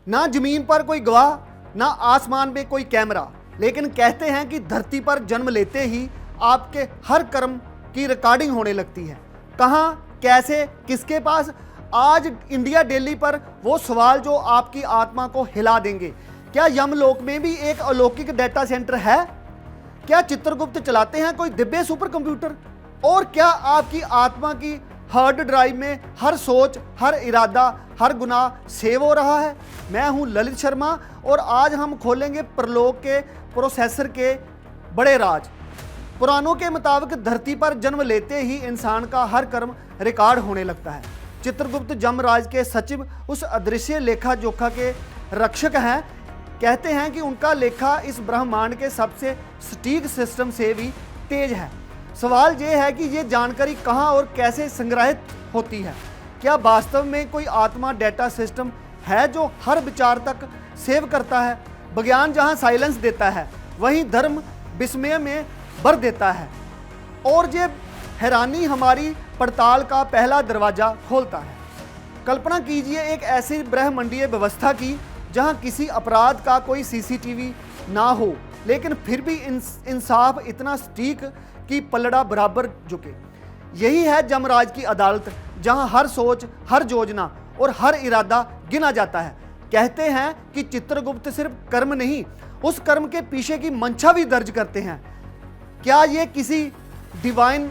ना जमीन पर कोई गवाह, ना आसमान में कोई कैमरा, लेकिन कहते हैं कि धरती पर जन्म लेते ही आपके हर कर्म की रिकॉर्डिंग होने लगती है। कहाँ, कैसे, किसके पास? आज इंडिया डेली पर वो सवाल जो आपकी आत्मा को हिला देंगे। क्या यमलोक में भी एक अलौकिक डेटा सेंटर है? क्या चित्रगुप्त चलाते हैं कोई दिव्य सुपर कंप्यूटर? और क्या आपकी आत्मा की हार्ड ड्राइव में हर सोच, हर इरादा, हर गुनाह सेव हो रहा है? मैं हूं ललित शर्मा और आज हम खोलेंगे परलोक के प्रोसेसर के बड़े राज। पुराणों के मुताबिक धरती पर जन्म लेते ही इंसान का हर कर्म रिकॉर्ड होने लगता है। चित्रगुप्त जमराज के सचिव उस अदृश्य लेखा जोखा के रक्षक हैं। कहते हैं कि उनका लेखा इस ब्रह्मांड के सबसे सटीक सिस्टम से भी तेज है। सवाल ये है कि ये जानकारी कहाँ और कैसे संग्रहित होती है? क्या वास्तव में कोई आत्मा डेटा सिस्टम है जो हर विचार तक सेव करता है? विज्ञान जहाँ साइलेंस देता है, वहीं धर्म विस्मय में भर देता है। और ये हैरानी हमारी पड़ताल का पहला दरवाजा खोलता है। कल्पना कीजिए एक ऐसी ब्रह्मांडीय व्यवस्था की जहां किसी अपराध का कोई सीसीटीवी ना हो, लेकिन फिर भी इंसाफ इतना सटीक कि पलड़ा बराबर झुके। यही है जमराज की अदालत, जहां हर सोच, हर योजना और हर इरादा गिना जाता है। कहते हैं कि चित्रगुप्त सिर्फ कर्म नहीं, उस कर्म के पीछे की मंशा भी दर्ज करते हैं। क्या ये किसी डिवाइन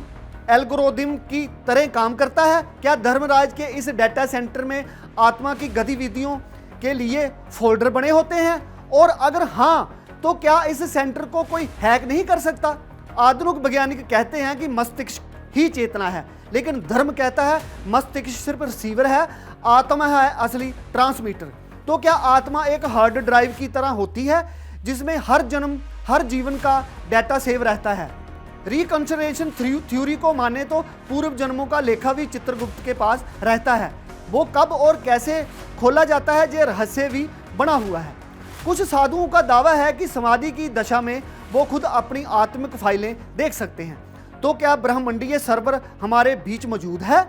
एल्गोरिथम की तरह काम करता है? क्या धर्मराज के इस डेटा सेंटर में आत्मा की गतिविधियों के लिए फोल्डर बने होते हैं? और अगर हाँ, तो क्या इस सेंटर को कोई हैक नहीं कर सकता? आधुनिक वैज्ञानिक कहते हैं कि मस्तिष्क ही चेतना है, लेकिन धर्म कहता है मस्तिष्क सिर्फ रिसीवर है, आत्मा है असली ट्रांसमीटर। तो क्या आत्मा एक हार्ड ड्राइव की तरह होती है जिसमें हर जन्म, हर जीवन का डेटा सेव रहता है? रिकंसिडरेशन थ्योरी को माने तो पूर्व जन्मों का लेखा भी चित्रगुप्त के पास रहता है। वो कब और कैसे खोला जाता है, ये रहस्य भी बना हुआ है। कुछ साधुओं का दावा है कि समाधि की दशा में वो खुद अपनी आत्मिक फाइलें देख सकते हैं। तो क्या ब्रह्मांडीय सर्वर हमारे बीच मौजूद है?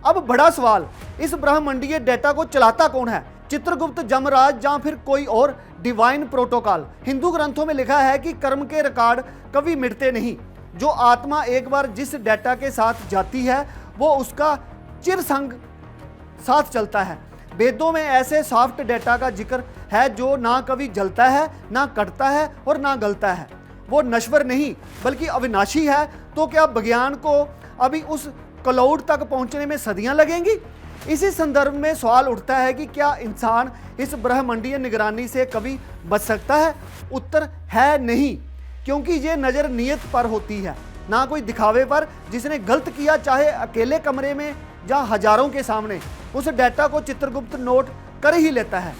अब बड़ा सवाल, इस ब्रह्मांडीय डेटा को चलाता कौन है? चित्रगुप्त, जमराज या फिर कोई और डिवाइन प्रोटोकॉल? हिंदू ग्रंथों में लिखा है कि कर्म के रिकॉर्ड कभी मिटते नहीं। जो आत्मा एक बार जिस डेटा के साथ जाती है, वो उसका चिरसंग साथ चलता है। वेदों में ऐसे सॉफ्ट डेटा का जिक्र है जो ना कभी जलता है, ना कटता है और ना गलता है। वो नश्वर नहीं बल्कि अविनाशी है। तो क्या विज्ञान को अभी उस क्लाउड तक पहुंचने में सदियां लगेंगी? इसी संदर्भ में सवाल उठता है कि क्या इंसान इस ब्रह्मांडीय निगरानी से कभी बच सकता है? उत्तर है नहीं, क्योंकि ये नज़र नियत पर होती है, ना कोई दिखावे पर। जिसने गलत किया, चाहे अकेले कमरे में या हजारों के सामने, उस डेटा को चित्रगुप्त नोट कर ही लेता है।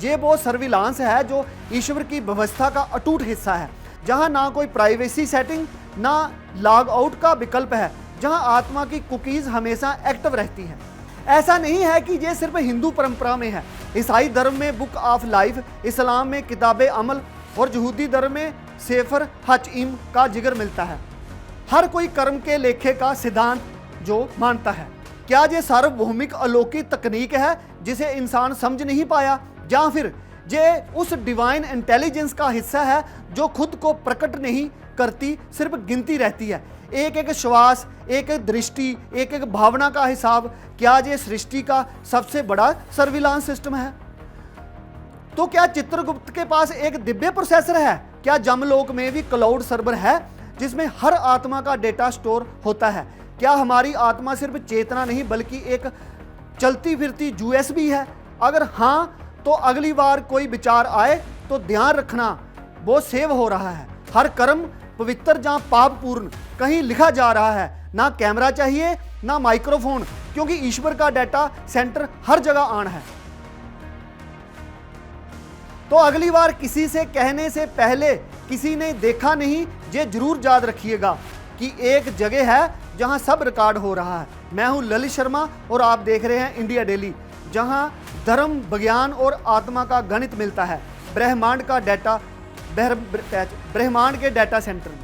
ये वो सर्विलांस है जो ईश्वर की व्यवस्था का अटूट हिस्सा है, जहां ना कोई प्राइवेसी सेटिंग, ना लॉग आउट का विकल्प है, जहां आत्मा की कुकीज़ हमेशा एक्टिव रहती है। ऐसा नहीं है कि ये सिर्फ हिंदू परंपरा में है। ईसाई धर्म में बुक ऑफ लाइफ, इस्लाम में किताब अमल और यहूदी धर्म में सेफर हचईम का जिक्र मिलता है। हर कोई कर्म के लेखे का सिद्धांत जो मानता है। क्या ये सार्वभौमिक अलौकिक तकनीक है जिसे इंसान समझ नहीं पाया, या फिर ये उस डिवाइन इंटेलिजेंस का हिस्सा है जो खुद को प्रकट नहीं करती, सिर्फ गिनती रहती है? एक एक श्वास, एक एक दृष्टि, एक एक भावना का हिसाब। क्या ये सृष्टि का सबसे बड़ा सर्विलांस सिस्टम है? तो क्या चित्रगुप्त के पास एक दिव्य प्रोसेसर है? क्या जमलोक में भी क्लाउड सर्वर है जिसमें हर आत्मा का डेटा स्टोर होता है? क्या हमारी आत्मा सिर्फ चेतना नहीं बल्कि एक चलती फिरती यूएसबी है? अगर हाँ, तो अगली बार कोई विचार आए तो ध्यान रखना वो सेव हो रहा है। हर कर्म पवित्र या पापपूर्ण कहीं लिखा जा रहा है। ना कैमरा चाहिए, ना माइक्रोफोन, क्योंकि ईश्वर का डेटा सेंटर हर जगह ऑन है। तो अगली बार किसी से कहने से पहले किसी ने देखा नहीं, ये जरूर याद रखिएगा कि एक जगह है जहां सब रिकॉर्ड हो रहा है। मैं हूं ललित शर्मा और आप देख रहे हैं इंडिया डेली, जहां धर्म, विज्ञान और आत्मा का गणित मिलता है ब्रह्मांड के डेटा सेंटर में।